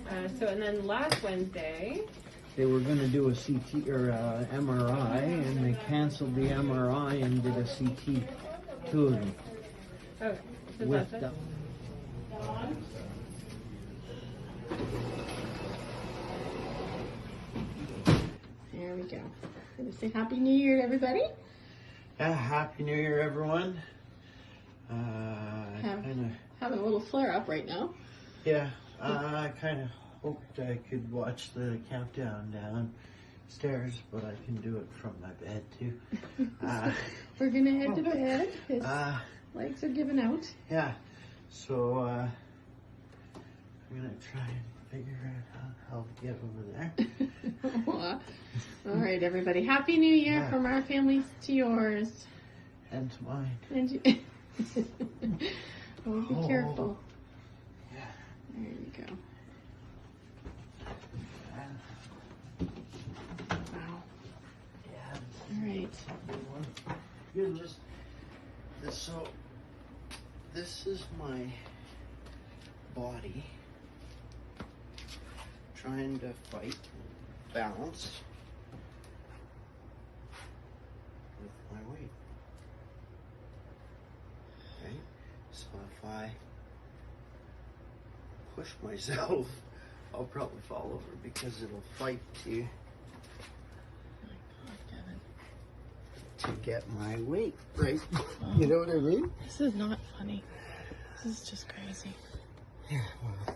And then last Wednesday, they were going to do a CT or MRI, and they canceled the MRI and did a CT, two of them. oh, so With that's the, it. There we go. I'm gonna say Happy New Year to everybody. yeah, Happy New Year, everyone. Having a little flare up right now. Yeah, I kind of hoped I could watch the countdown downstairs, but I can do it from my bed too. We're gonna head to bed. His legs are giving out. Yeah, so I'm gonna try and figure out how to get over there. All right, everybody. Happy New Year from our families to yours. And to mine. And you. Oh, be careful. Yeah. There you go. Wow. Yeah. All right. Good. So this is my body trying to fight balance with my weight. Okay, so if I push myself, I'll probably fall over because it'll fight to get my weight right. You know what I mean? This is not funny. This is just crazy. Yeah, well.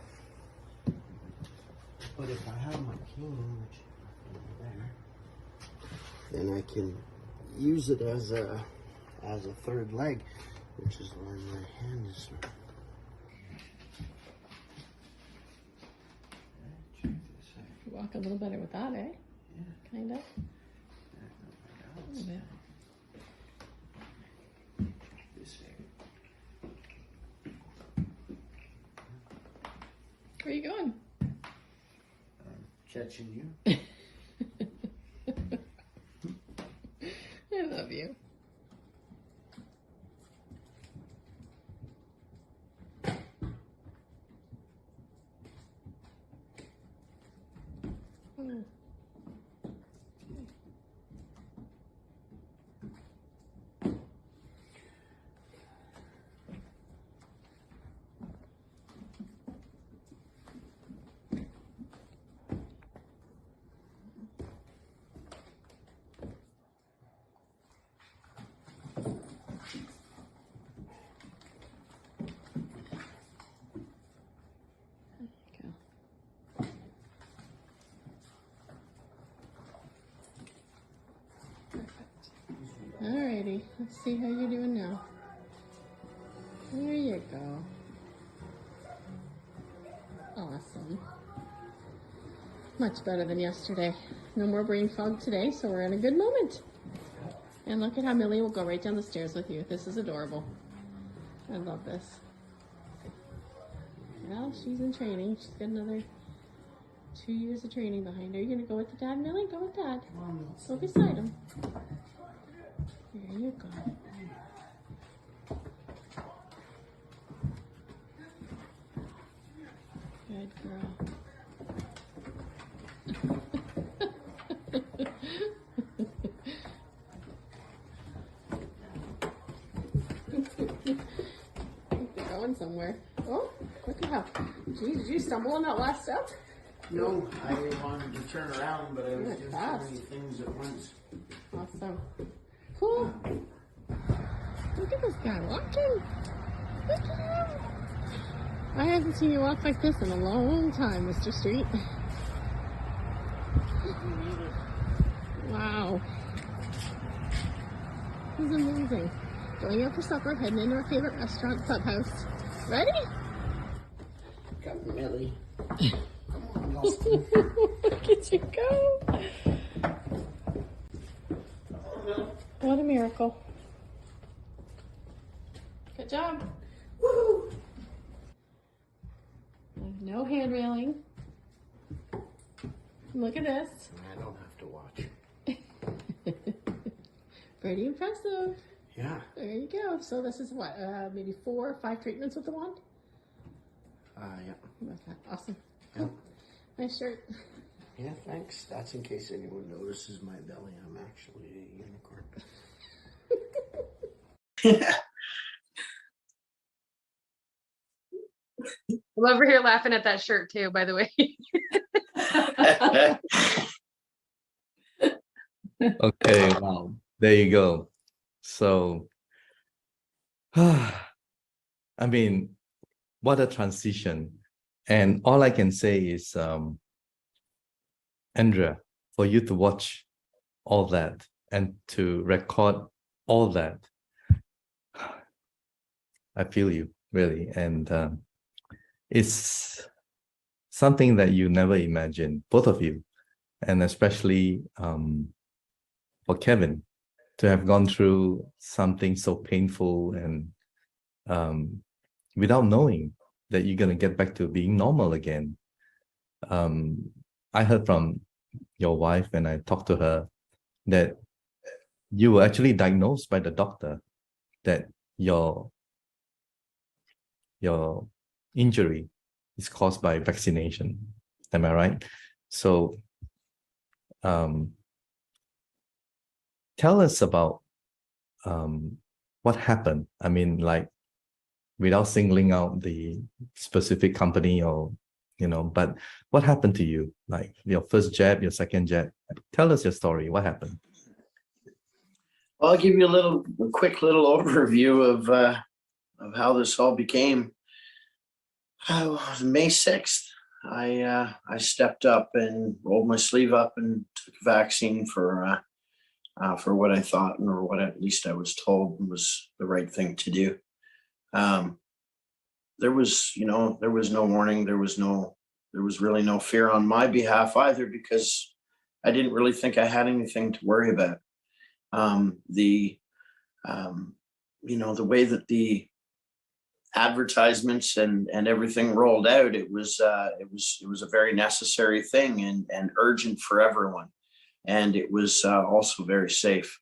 But if I have my cane, which is there, then I can use it as a third leg, which is where my hand is. You walk a little better with that, eh? Yeah. Kind of. A little bit. Where are you going? Catching you. I love you. Oh. Alrighty, let's see how you're doing now. There you go. Awesome. Much better than yesterday. No more brain fog today, so we're in a good moment. And look at how Millie will go right down the stairs with you. This is adorable. I love this. Well, she's in training. She's got another 2 years of training behind her. You gonna go with the dad, Millie? Go with dad. Go beside him. There you go. Good girl. They're going somewhere. Oh, look at how. Geez, did you stumble on that last step? No, I wanted to turn around, but I was doing so many things at once. Awesome. Cool. Look at this guy walking. Look at him. I haven't seen you walk like this in a long time, Mr. Street. Wow. This is amazing. Going out for supper, heading into our favorite restaurant, Clubhouse. Ready? Come, Millie. Come on, Look at you go. What a miracle. Good job. Woo! No hand railing. Look at this. I don't have to watch. Pretty impressive. Yeah. There you go. So this is what, maybe 4 or 5 treatments with the wand? Yeah. Okay, awesome. Yeah. Nice shirt. Yeah, thanks. That's in case anyone notices my belly. I'm actually a unicorn. I'm over here laughing at that shirt too, by the way. Okay, wow. There you go. So, I mean, what a transition. And all I can say is, Andrea, for you to watch all that and to record all that, I feel you, really. And it's something that you never imagined, both of you, and especially for Kevin to have gone through something so painful and without knowing that you're going to get back to being normal again. I heard from your wife when I talked to her that you were actually diagnosed by the doctor that your injury is caused by vaccination. Am I right? So tell us about what happened. I mean, like, without singling out the specific company or, but what happened to you? Like your first jab, your second jab. Tell us your story. What happened? Well, I'll give you a quick little overview of how this all became. May 6th, I stepped up and rolled my sleeve up and took a vaccine for what I thought, or what at least I was told was the right thing to do. There was no warning. There was really no fear on my behalf either, because I didn't really think I had anything to worry about. The way that the advertisements and everything rolled out, it was a very necessary thing and urgent for everyone, and it was also very safe.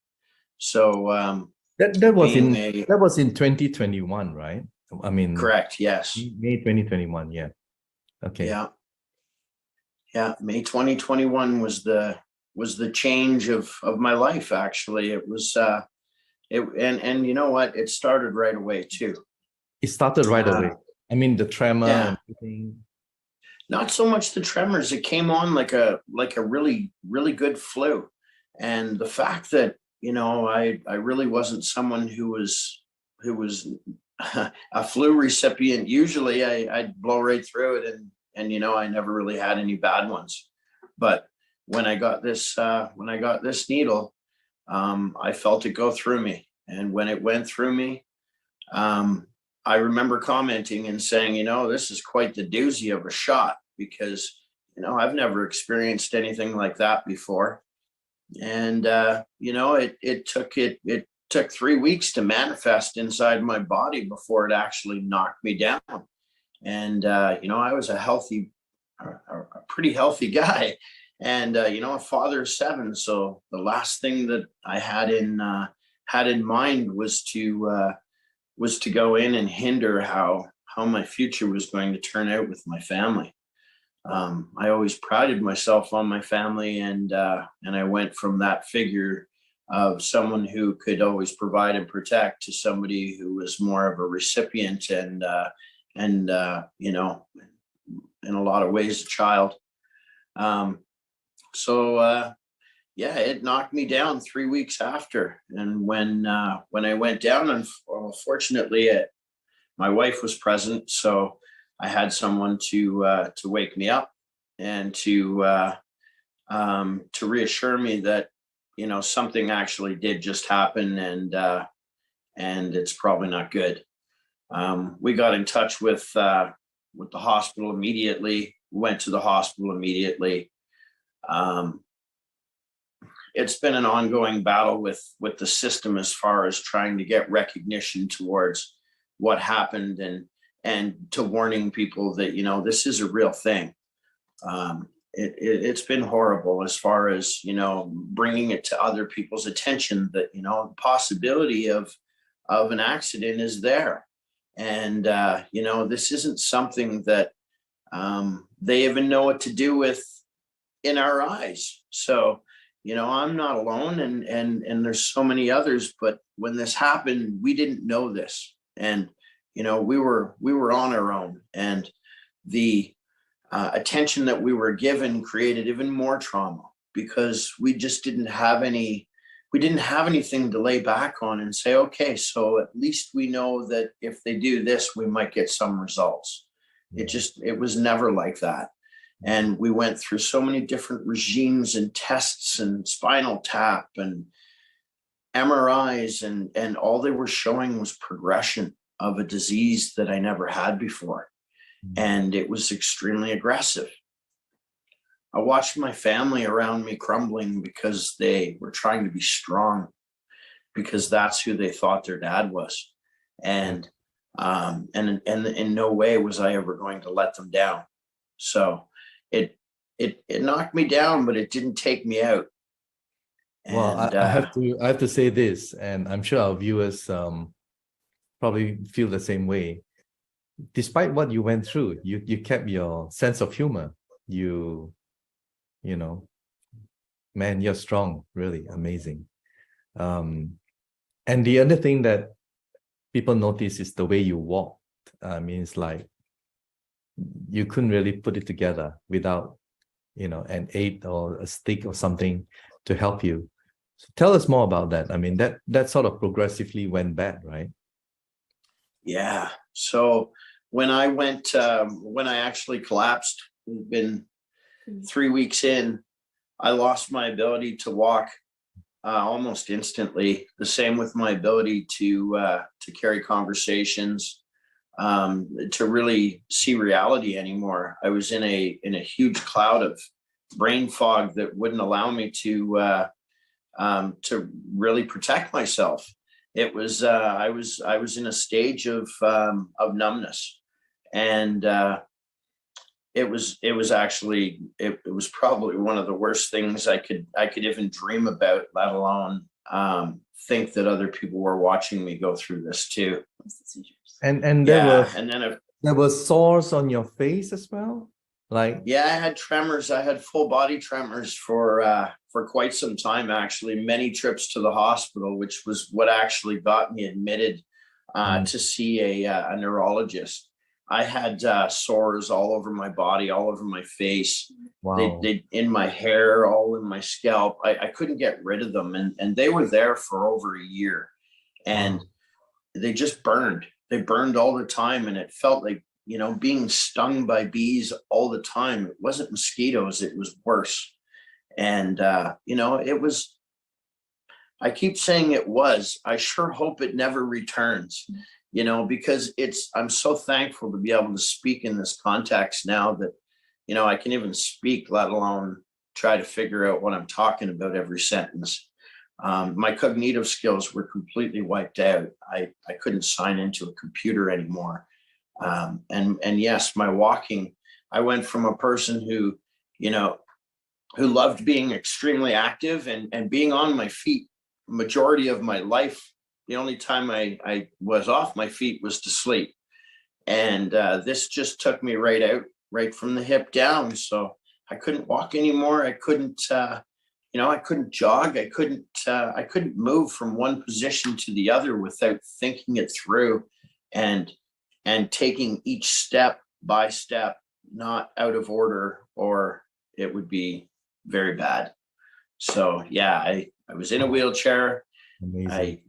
So that was in 2021, right? I mean, correct. Yes. May 2021. Yeah. Okay. Yeah. May 2021 was the change of my life. Actually, it was and you know what? It started right away too. It started right away. I mean, the tremor and everything. Not so much the tremors. It came on like a really, really good flu. And the fact that, I really wasn't someone who was a flu recipient. Usually I'd blow right through it, and I never really had any bad ones. But when I got this needle, I felt it go through me. And when it went through me, I remember commenting and saying, this is quite the doozy of a shot, because, I've never experienced anything like that before. And, it took 3 weeks to manifest inside my body before it actually knocked me down. And, I was a pretty healthy guy, and, a father of 7. So the last thing that I had in mind was to go in and hinder how my future was going to turn out with my family. I always prided myself on my family, and I went from that figure of someone who could always provide and protect to somebody who was more of a recipient and in a lot of ways a child. It knocked me down 3 weeks after. And when I went down, unfortunately, my wife was present, so I had someone to wake me up and to reassure me that something actually did just happen, and it's probably not good. We got in touch with the hospital immediately. Went to the hospital immediately. It's been an ongoing battle with the system as far as trying to get recognition towards what happened, and to warning people that this is a real thing. It's been horrible as far as bringing it to other people's attention that the possibility of an accident is there, and this isn't something that They even know what to do with in our eyes. So, you know, I'm not alone, and there's so many others, but when this happened, we didn't know this. And, you know, we were on our own, and the attention that we were given created even more trauma, because we just didn't have anything to lay back on and say, okay, so at least we know that if they do this, we might get some results. It was never like that. And we went through so many different regimes and tests and spinal tap and MRIs, and all they were showing was progression of a disease that I never had before. And it was extremely aggressive. I watched my family around me crumbling because they were trying to be strong, because that's who they thought their dad was. And in no way was I ever going to let them down. So it knocked me down, but it didn't take me out. Well, And, I have to say this, and I'm sure our viewers probably feel the same way. Despite what you went through, you kept your sense of humor. You know, man, you're strong, really amazing. And the other thing that people notice is the way you walked. I mean, it's like you couldn't really put it together without, you know, an aid or a stick or something to help you. So tell us more about that. I mean, that sort of progressively went bad, right? Yeah. So when I actually collapsed, it's been 3 weeks in, I lost my ability to walk almost instantly. The same with my ability to carry conversations, to really see reality anymore. I was in a huge cloud of brain fog that wouldn't allow me to really protect myself. It was I was in a stage of numbness, and it was actually it was probably one of the worst things I could even dream about, let alone think that other people were watching me go through this too. And there were sores on your face as well, like. Yeah, I had tremors. I had full body tremors for quite some time, actually. Many trips to the hospital, which was what actually got me admitted to see a neurologist. I had sores all over my body, all over my face. Wow. They in my hair, all in my scalp. I couldn't get rid of them, and they were there for over a year, and they just burned. They burned all the time, and it felt like, you know, being stung by bees all the time. It wasn't mosquitoes, it was worse. And, you know, it was, I keep saying it was, I sure hope it never returns, you know, because I'm so thankful to be able to speak in this context now that, you know, I can even speak, let alone try to figure out what I'm talking about every sentence. My cognitive skills were completely wiped out. I couldn't sign into a computer anymore. And yes, my walking, I went from a person who, you know, who loved being extremely active and being on my feet majority of my life. The only time I was off my feet was to sleep. And this just took me right out, right from the hip down. So I couldn't walk anymore. I couldn't, you know, I couldn't jog. I couldn't move from one position to the other without thinking it through and taking each step by step, not out of order, or it would be very bad. So yeah, I was in a wheelchair. Amazing. I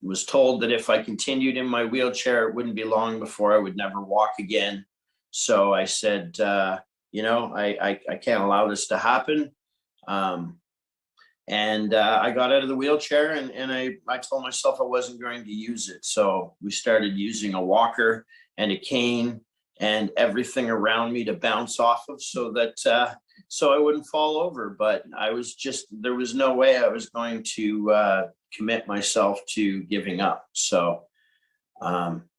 was told that if I continued in my wheelchair, it wouldn't be long before I would never walk again. So I said, you know, I can't allow this to happen. And I got out of the wheelchair, and I told myself I wasn't going to use it. So we started using a walker and a cane and everything around me to bounce off of, so that so I wouldn't fall over. But there was no way I was going to commit myself to giving up. So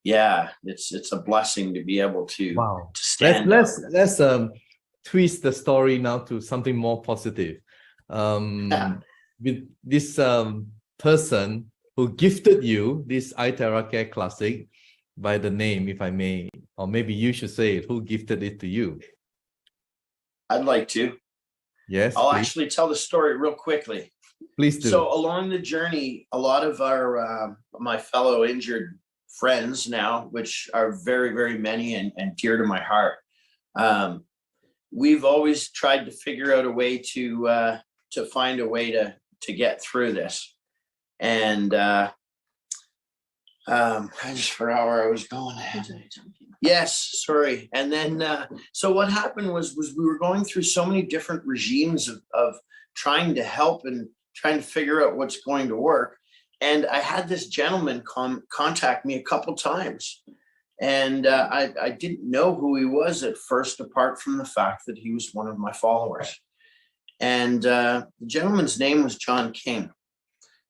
yeah, it's a blessing to be able to, wow, to stand let's twist the story now to something more positive. With this person who gifted you this ITERACare Classic, by the name, if I may, or maybe you should say it, who gifted it to you? I'd like to. Yes, I'll please. actually tell the story real quickly. Please do. So along the journey, a lot of our my fellow injured friends now, which are very, very many and dear to my heart, we've always tried to figure out a way to find a way to get through this. And I just forgot where I was going. Yes, sorry. And then so what happened was we were going through so many different regimes of trying to help and trying to figure out what's going to work. And I had this gentleman contact me a couple times. And I didn't know who he was at first, apart from the fact that he was one of my followers. And the gentleman's name was John King.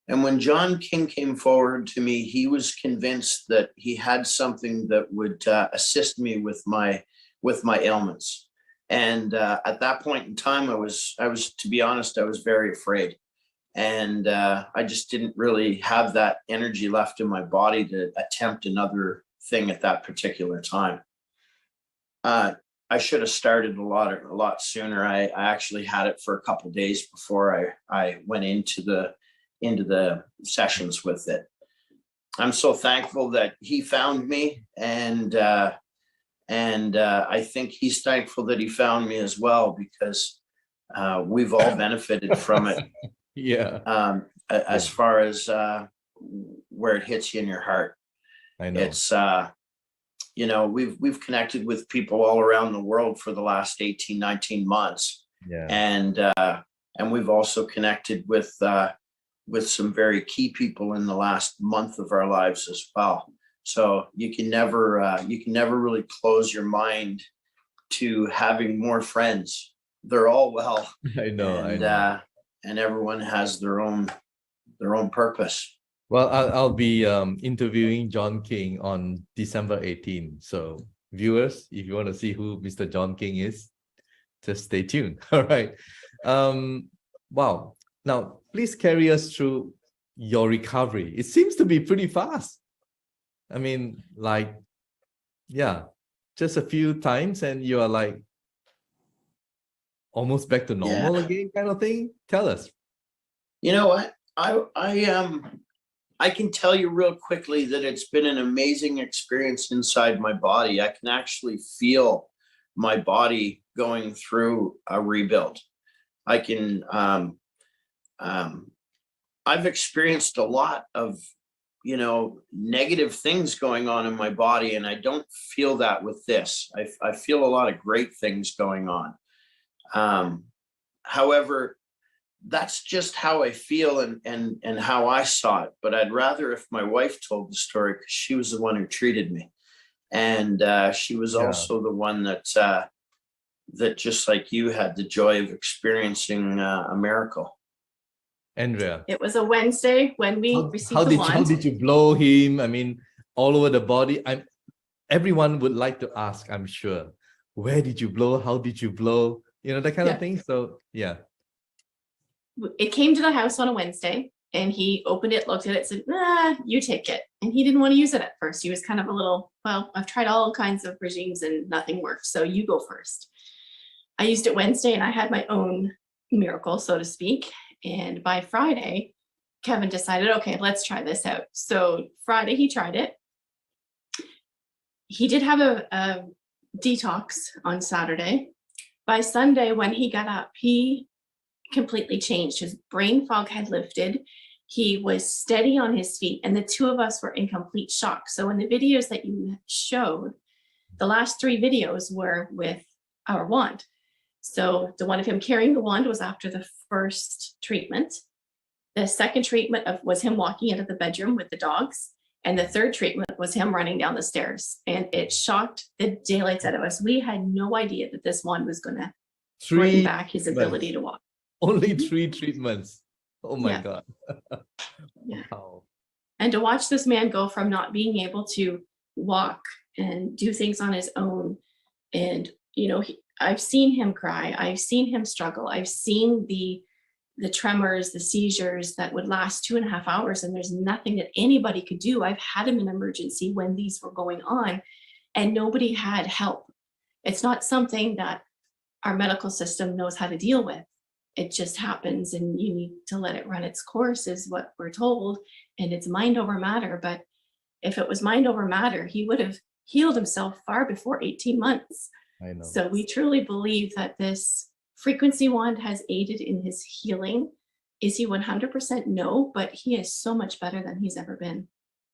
And when John King came forward to me, he was convinced that he had something that would assist me with my ailments. And at that point in time, I was, to be honest, I was very afraid. And I just didn't really have that energy left in my body to attempt another thing at that particular time. I should have started a lot sooner. I actually had it for a couple of days before I went into the sessions with it. I'm so thankful that he found me, and I think he's thankful that he found me as well, because we've all benefited from it. Yeah. As far as where it hits you in your heart. I know. It's you know, we've connected with people all around the world for the last 18, 19 months. Yeah. And we've also connected with some very key people in the last month of our lives as well. So you can never really close your mind to having more friends. They're all well. I know. And, I know. And everyone has their own purpose. Well, I'll be interviewing John King on December 18. So viewers, if you want to see who Mr. John King is, just stay tuned. All right. Wow. Now, please carry us through your recovery. It seems to be pretty fast. I mean, like, yeah, just a few times and you are like almost back to normal again, kind of thing. Tell us. You know what? I can tell you real quickly that it's been an amazing experience inside my body. I can actually feel my body going through a rebuild. I can, I've experienced a lot of, you know, negative things going on in my body, and I don't feel that with this. I feel a lot of great things going on. However, that's just how I feel and how I saw it. But I'd rather if my wife told the story, because she was the one who treated me. And she was also the one that just like you had the joy of experiencing a miracle. Andrea. It was a Wednesday when we received the wand. How did you blow him? I mean, all over the body. Everyone would like to ask, I'm sure, where did you blow? How did you blow? You know, that kind of thing. So, yeah. It came to the house on a Wednesday, and he opened it, looked at it, said, you take it. And he didn't want to use it at first. He was kind of a little, well, I've tried all kinds of regimes and nothing works, so you go first. I used it Wednesday, and I had my own miracle, so to speak. And by Friday, Kevin decided, okay, let's try this out. So Friday, he tried it. He did have a detox on Saturday. By Sunday, when he got up, he completely changed. His brain fog had lifted. He was steady on his feet, and the two of us were in complete shock. So in the videos that you showed, the last 3 videos were with our wand. So the one of him carrying the wand was after the first treatment. The second treatment was him walking into the bedroom with the dogs. And the third treatment was him running down the stairs. And it shocked the daylights out of us. We had no idea that this wand was going to bring back his ability to walk. Only 3 treatments. Oh my God. Yeah. Wow. And to watch this man go from not being able to walk and do things on his own. And, you know, I've seen him cry. I've seen him struggle. I've seen the the tremors, the seizures that would last 2.5 hours, and there's nothing that anybody could do. I've had him in emergency when these were going on, and nobody had help. It's not something that our medical system knows how to deal with. It just happens, and you need to let it run its course, is what we're told, and it's mind over matter. But if it was mind over matter, he would have healed himself far before 18 months. I know. So we truly believe that this frequency wand has aided in his healing. Is he 100%? No, but he is so much better than he's ever been.